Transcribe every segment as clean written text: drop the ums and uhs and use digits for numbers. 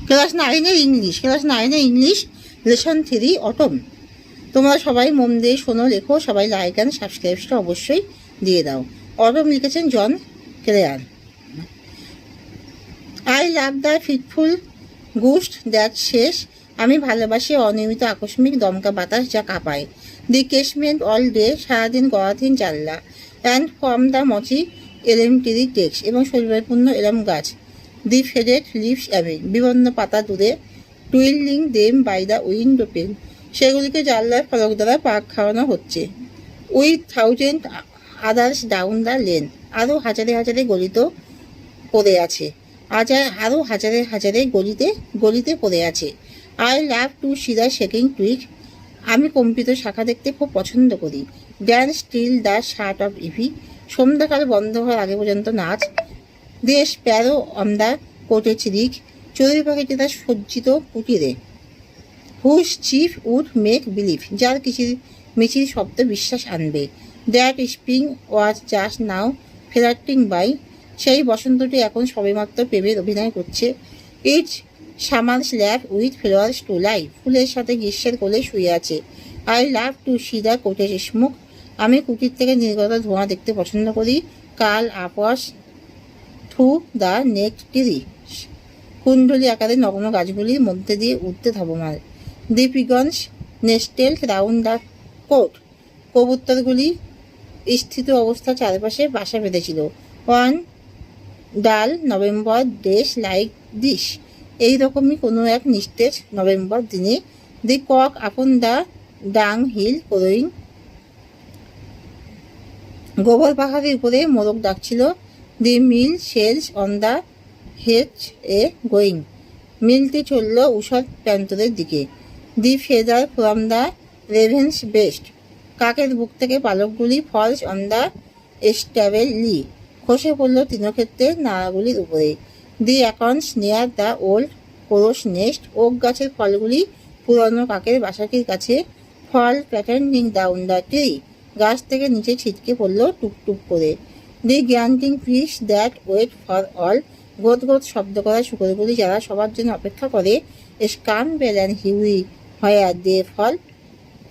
Class 9 English lesson 3 autumn. তোমরা সবাই মন দিয়ে শোনো, লেখো, সবাই লাইক অ্যান্ড সাবস্ক্রাইবটা অবশ্যই দিয়ে দাও। অটম লিখেছেন John Clare. I love the fitful gust that শেষ। আমি ভালোবাসি অনিয়মিত আকস্মিক দমকা বাতাস যা কাঁপায়। দি কেসমেন্ট অল ডে, সারাদিন গড়াধীন জানলা। অ্যান্ড ফ্রম দ্য মচি এলেমটিরি টেক্স, এবং শৈবালপূর্ণ এলম গাছ। দি ফেডেড লিভস অ্যাভে, বিবন্ন পাতা দূরে। Twirling them by the window pane, সেগুলিকে জানলার ফলক দ্বারা পাক খাওয়ানো হচ্ছে। With thousand others down the lane, আরও হাজারে হাজারে গলিত পড়ে আছে। আরও হাজারে হাজারে গলিতে পড়ে আছে। I love to see the shaking twig, আমি কম্পিত শাখা দেখতে খুব পছন্দ করি। Dance till the shut of eve, সন্ধ্যাকাল বন্ধ হওয়ার আগে পর্যন্ত নাচ। The sparrow on the cottage rick, চড়ুই পাখিটি তার সজ্জিত কুটিরে। হুস চিফ উড মেক বিলিভ, যার মিচির শব্দ বিশ্বাস আনবে। That spring was just now flirting by, সেই বসন্তটি এখন সবেমাত্র প্রেমের অভিনয় করছে। It's summer's lap with flowers to lie, ফুলের সাথে গ্রীষ্মের কোলে শুয়ে আছে। I love to see the cottage smoke, আমি কুটির থেকে নির্গত ধোঁয়া দেখতে পছন্দ করি। Curl upwards through the naked tree, কুণ্ডলী আকারে নগ্ন গাছগুলির মধ্যে দিয়ে উঠতে ধাবমান। The pigeons nestled round the cot, কবুতরগুলি স্থিত অবস্থা চারপাশে বাসা বেঁধেছিল। One dull November days like this, এইরকমই কোনো এক নিস্তেজ নভেম্বর দিনে। The cock upon the dung hill crowing, গোবর পাহাড়ের উপরে মোরগ ডাকছিল। The mill sails on the heath a going, মিলটি চলল উষর প্রান্তরের দিকে। The feather from the raven's breast, কাকের বুক থেকে পালকগুলি falls on the stubble lea, খসে পড়ল তৃণক্ষেত্রের নাড়াগুলির উপরে। The acorns near the old crow's nest, ওক গাছের ফলগুলি পুরনো কাকের বাসাটির কাছে। Fall pattering down the tree, গাছ থেকে নিচে ছিটকে পড়ল টুকটুক করে। The grunting fish that wait for all, গোদ গোদ শব্দ করা শুকরগুলি যারা সবার জন্য অপেক্ষা করে। স্কান বেল অ্যান্ড হিউই হোয়ার দে ফল,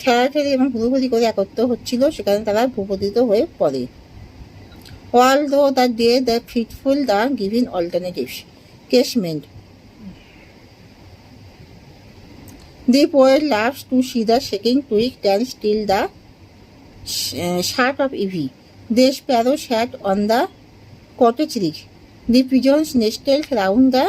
ঠেলাঠেলি এবং হুড়োহুড়ি করে একত্র হচ্ছিল, সেখানে তারা ভূপতিত হয়ে পড়ে। Although the day the fitful the giving alternatives, casement. The poet loves to see the shaking twig dance till the shut of eve, the sparrow sat on the cottage rick, the pigeons nestled round the